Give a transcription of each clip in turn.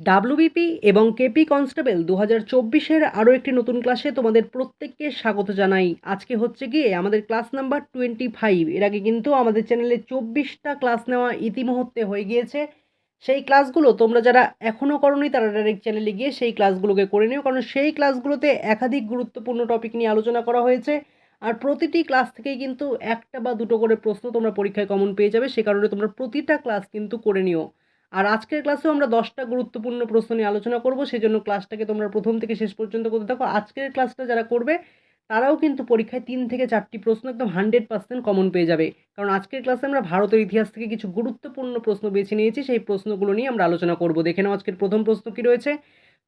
WBP এবং KP constable 2024-এর আরও একটি নতুন ক্লাসে তোমাদের প্রত্যেককে স্বাগত জানাই। আজকে হচ্ছে গিয়ে আমাদের ক্লাস নাম্বার 25। এর আগে কিন্তু আমাদের চ্যানেলে 24টা ক্লাস নেওয়া ইতিমধ্যে হয়ে গিয়েছে। সেই ক্লাসগুলো তোমরা যারা এখনও করোনি তারা ডাইরেক্ট চ্যানেলে গিয়ে সেই ক্লাসগুলোকে করে নিও, কারণ সেই ক্লাসগুলোতে একাধিক গুরুত্বপূর্ণ টপিক নিয়ে আলোচনা করা হয়েছে। আর প্রতিটি ক্লাস থেকেই কিন্তু একটা বা দুটো করে প্রশ্ন তোমরা পরীক্ষায় কমন পেয়ে যাবে, সে কারণে তোমরা প্রতিটা ক্লাস কিন্তু করে নিও। আর আজকের ক্লাসেও আমরা 10টা গুরুত্বপূর্ণ প্রশ্ন নিয়ে আলোচনা করব, সেজন্য ক্লাসটাকে তোমরা প্রথম থেকে শেষ পর্যন্ত করতে থাকো। আজকের ক্লাসটা যারা করবে তারাও কিন্তু পরীক্ষায় 3 থেকে 4টি প্রশ্ন একদম 100% কমন পেয়ে যাবে, কারণ আজকের ক্লাসে আমরা ভারতের ইতিহাস থেকে কিছু গুরুত্বপূর্ণ প্রশ্ন বেছে নিয়েছি। সেই প্রশ্নগুলো নিয়ে আমরা আলোচনা করব। দেখে নাও আজকের প্রথম প্রশ্ন কী রয়েছে।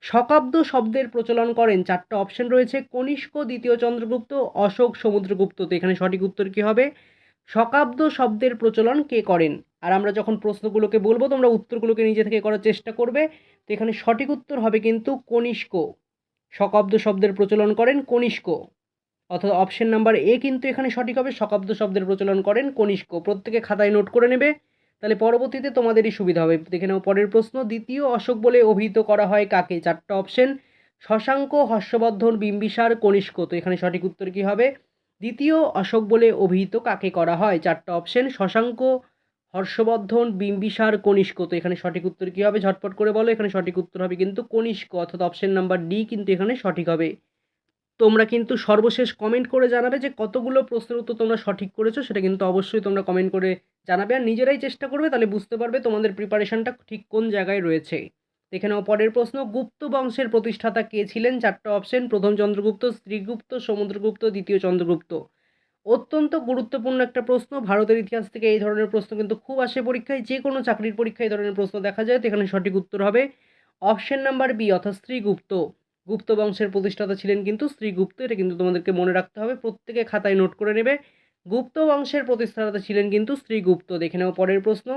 শকাব্দ শব্দের প্রচলন করেন, 4টা অপশন রয়েছে, কনিষ্ক, দ্বিতীয় চন্দ্রগুপ্ত, অশোক, সমুদ্রগুপ্ত। তো এখানে সঠিক উত্তর কী হবে? শকাব্দ শব্দের প্রচলন কে করেন? আর আমরা যখন প্রশ্নগুলোকে বলবো তোমরা উত্তরগুলোকে নিজে থেকে করার চেষ্টা করবে। তো এখানে সঠিক উত্তর হবে কিন্তু কনিষ্ক। শকাব্দ শব্দের প্রচলন করেন কনিষ্ক, অর্থাৎ অপশন নাম্বার এ কিন্তু এখানে সঠিক হবে। শকাব্দ শব্দের প্রচলন করেন কনিষ্ক। প্রত্যেকে খাতায় নোট করে নেবে, তাহলে পরবর্তীতে তোমাদেরই সুবিধা হবে। দেখে নাও পরের প্রশ্ন। দ্বিতীয় অশোক বলে অভিহিত করা হয় কাকে? 4টা অপশন, শশাঙ্ক, হর্ষবর্ধন, বিম্বিসার, কনিষ্ক। তো এখানে সঠিক উত্তর কী হবে? দ্বিতীয় অশোক বলে অভিহিত কাকে করা হয়? 4টা অপশন, শশাঙ্ক, হর্ষবর্ধন, বিম্বিসার, কনিষ্ক। তো এখানে সঠিক উত্তর কী হবে? ঝটপট করে বলো। এখানে সঠিক উত্তর হবে কিন্তু কনিষ্ক, অর্থাৎ অপশন নাম্বার ডি কিন্তু এখানে সঠিক হবে। তোমরা কিন্তু সর্বশেষ কমেন্ট করে জানাবে যে কতগুলো প্রশ্নের উত্তর তোমরা সঠিক করেছো, সেটা কিন্তু অবশ্যই তোমরা কমেন্ট করে জানাবে। আর নিজেরাই চেষ্টা করবে, তাহলে বুঝতে পারবে তোমাদের প্রিপারেশনটা ঠিক কোন জায়গায় রয়েছে। দেখে নাও পরের প্রশ্ন। গুপ্ত বংশের প্রতিষ্ঠাতা কে ছিলেন? 4টা অপশন, প্রথম চন্দ্রগুপ্ত, শ্রীগুপ্ত, সমুদ্রগুপ্ত, দ্বিতীয় চন্দ্রগুপ্ত। অত্যন্ত গুরুত্বপূর্ণ একটা প্রশ্ন। ভারতের ইতিহাস থেকে এই ধরনের প্রশ্ন কিন্তু খুব আসে পরীক্ষায়, যে কোনো চাকরির পরীক্ষায় এই ধরনের প্রশ্ন দেখা যায়। তো এখানে সঠিক উত্তর হবে অপশন নাম্বার বি, অর্থাৎ শ্রীগুপ্ত। গুপ্ত বংশের প্রতিষ্ঠাতা ছিলেন কিন্তু শ্রীগুপ্ত। এটা কিন্তু তোমাদেরকে মনে রাখতে হবে, প্রত্যেকে খাতায় নোট করে নেবে। গুপ্ত বংশের প্রতিষ্ঠাতা ছিলেন কিন্তু শ্রীগুপ্ত। দেখে নেব পরের প্রশ্ন।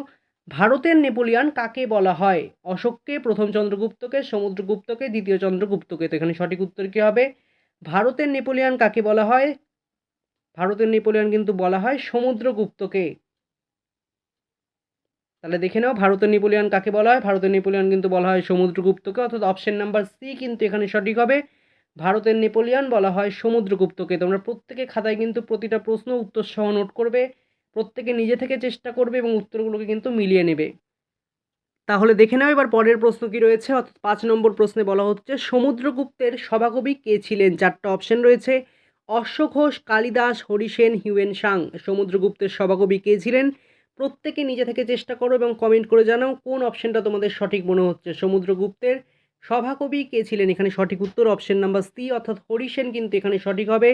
ভারতের নেপোলিয়ান কাকে বলা হয়? অশোককে, প্রথম চন্দ্রগুপ্তকে, সমুদ্রগুপ্তকে, দ্বিতীয় চন্দ্রগুপ্তকে। তো এখানে সঠিক উত্তর কী হবে? ভারতের নেপোলিয়ান কাকে বলা হয়? ভারতের নেপোলিয়ন কিন্তু বলা হয় সমুদ্রগুপ্তকে। তাহলে দেখে নাও ভারতের নেপোলিয়ন কাকে বলা হয়? ভারতের নেপোলিয়ন কিন্তু বলা হয় সমুদ্রগুপ্তকে, অর্থাৎ অপশন নাম্বার সি কিন্তু এখানে সঠিক হবে। ভারতের নেপোলিয়ন বলা হয় সমুদ্রগুপ্তকে। তোমরা প্রত্যেকে খাতায় কিন্তু প্রতিটা প্রশ্ন উত্তর সহ নোট করবে, প্রত্যেকে নিজে থেকে চেষ্টা করবে এবং উত্তরগুলোকে কিন্তু মিলিয়ে নেবে। তাহলে দেখে নাও এবার পরের প্রশ্ন কী রয়েছে, অর্থাৎ 5 নম্বর প্রশ্নে বলা হচ্ছে সমুদ্রগুপ্তের সভাকবি কে ছিলেন? 4টা অপশন রয়েছে, অশ্বঘোষ, কালিদাস, হরিসেন, হিউয়েন সাং। সমুদ্রগুপ্তের সভাকবি কে ছিলেন? প্রত্যেকে নিজে থেকে চেষ্টা করো এবং কমেন্ট করে জানাও কোন অপশনটা তোমাদের সঠিক মনে হচ্ছে। সমুদ্রগুপ্তের সভাকবি কে ছিলেন? এখানে সঠিক উত্তর অপশন নাম্বার সি, অর্থাৎ হরিসেন কিন্তু এখানে সঠিক হবে।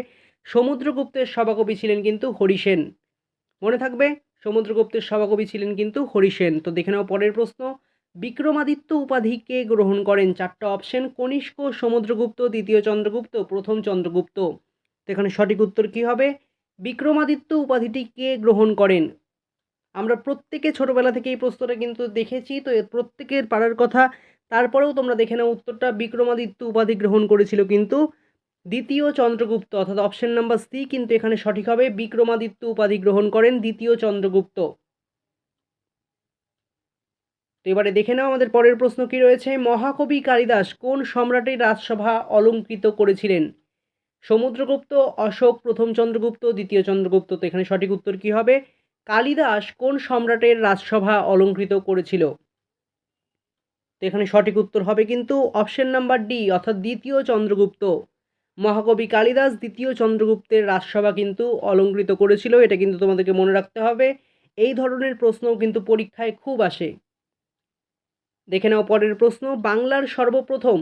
সমুদ্রগুপ্তের সভাকবি ছিলেন কিন্তু হরিসেন। মনে থাকবে, সমুদ্রগুপ্তের সভাকবি ছিলেন কিন্তু হরিসেন। তো দেখে নাও পরের প্রশ্ন। বিক্রমাদিত্য উপাধি কে গ্রহণ করেন? 4টা অপশন, কনিষ্ক, সমুদ্রগুপ্ত, দ্বিতীয় চন্দ্রগুপ্ত, প্রথম চন্দ্রগুপ্ত। তো এখানে সঠিক উত্তর কী হবে? বিক্রমাদিত্য উপাধিটি কে গ্রহণ করেন? আমরা প্রত্যেকে ছোটবেলা থেকে এই প্রশ্নটা কিন্তু দেখেছি, তো প্রত্যেকের পারার কথা। তারপরেও তোমরা দেখে নাও উত্তরটা। বিক্রমাদিত্য উপাধি গ্রহণ করেছিল কিন্তু দ্বিতীয় চন্দ্রগুপ্ত, অর্থাৎ অপশন নাম্বার সি কিন্তু এখানে সঠিক হবে। বিক্রমাদিত্য উপাধি গ্রহণ করেন দ্বিতীয় চন্দ্রগুপ্ত। তো এবারে দেখে নাও আমাদের পরের প্রশ্ন কি রয়েছে। মহাকবি কালিদাস কোন সম্রাটের রাজসভা অলঙ্কৃত করেছিলেন? সমুদ্রগুপ্ত, অশোক, প্রথম চন্দ্রগুপ্ত, দ্বিতীয় চন্দ্রগুপ্ত। তো এখানে সঠিক উত্তর কী হবে? কালিদাস কোন সম্রাটের রাজসভা অলঙ্কৃত করেছিল? তো এখানে সঠিক উত্তর হবে কিন্তু অপশন নাম্বার ডি, অর্থাৎ দ্বিতীয় চন্দ্রগুপ্ত। মহাকবি কালিদাস দ্বিতীয় চন্দ্রগুপ্তের রাজসভা কিন্তু অলঙ্কৃত করেছিল। এটা কিন্তু তোমাদেরকে মনে রাখতে হবে, এই ধরনের প্রশ্নও কিন্তু পরীক্ষায় খুব আসে। দেখে নাও পরের প্রশ্ন। বাংলার সর্বপ্রথম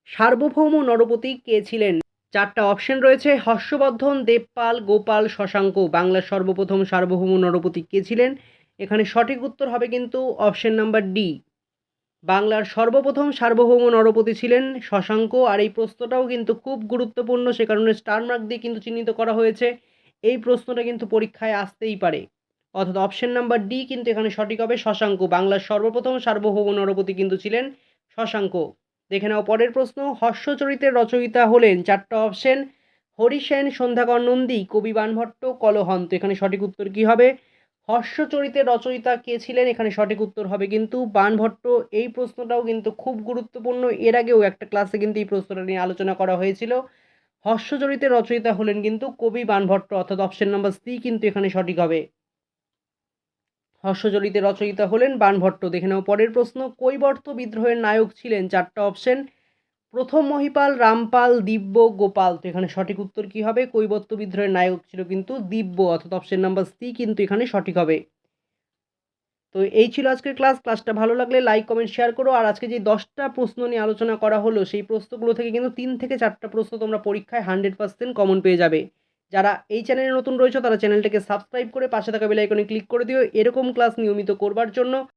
সার্বভৌম নরপতি কে ছিলেন? 4টা অপশন রয়েছে, হর্ষবর্ধন, দেবপাল, গোপাল, শশাঙ্ক। বাংলার সর্বপ্রথম সার্বভৌম নরপতি কে ছিলেন? এখানে সঠিক উত্তর হবে কিন্তু অপশন নাম্বার ডি। বাংলার সর্বপ্রথম সার্বভৌম নরপতি ছিলেন শশাঙ্ক। আর এই প্রশ্নটাও কিন্তু খুব গুরুত্বপূর্ণ, সে কারণে স্টার মার্ক দিয়ে কিন্তু চিহ্নিত করা হয়েছে। এই প্রশ্নটা কিন্তু পরীক্ষায় আসতেই পারে, অর্থাৎ অপশন নাম্বার ডি কিন্তু এখানে সঠিক হবে, শশাঙ্ক। বাংলার সর্বপ্রথম সার্বভৌম নরপতি কিন্তু ছিলেন শশাঙ্ক। দেখে নাও পরের প্রশ্ন। হর্ষচরিতের রচয়িতা হলেন? 4টা অপশন, হরিসেন, সন্ধ্যাকর নন্দী, কবি বাণভট্ট, কলহন। তো এখানে সঠিক উত্তর কী হবে? হর্ষচরিতের রচয়িতা কে ছিলেন? এখানে সঠিক উত্তর হবে কিন্তু বাণভট্ট। এই প্রশ্নটাও কিন্তু খুব গুরুত্বপূর্ণ। এর আগেও একটা ক্লাসে কিন্তু এই প্রশ্নটা নিয়ে আলোচনা করা হয়েছিল। হর্ষচরিতের রচয়িতা হলেন কিন্তু কবি বাণভট্ট, অর্থাৎ অপশন নাম্বার সি কিন্তু এখানে সঠিক হবে। হর্ষচরিতের রচয়িতা হলেন বাণভট্ট। দেখে নাও পরের প্রশ্ন, কৈবর্ত বিদ্রোহের নায়ক ছিলেন? চারটা অপশন, প্রথম মহিপাল, রামপাল, দিব্য, গোপাল। তো এখানে সঠিক উত্তর কি হবে? কৈবর্ত বিদ্রোহের নায়ক ছিল কিন্তু দিব্য, অর্থাৎ অপশন নাম্বার সি কিন্তু এখানে সঠিক হবে। তো এই ছিল আজকের ক্লাসটা ভালো লাগলে লাইক কমেন্ট শেয়ার করো। আর আজকে যে 10টা প্রশ্ন নিয়ে আলোচনা করা হলো সেই প্রশ্নগুলো থেকে কিন্তু 3 থেকে 4টা প্রশ্ন তোমরা পরীক্ষায় 100% কমন পেয়ে যাবে। যারা এই চ্যানেলে নতুন রয়েছে তারা চ্যানেলটাকে সাবস্ক্রাইব করে পাশে থাকা বেল আইকনে ক্লিক করে দিও এরকম ক্লাস নিয়মিত করবার জন্য।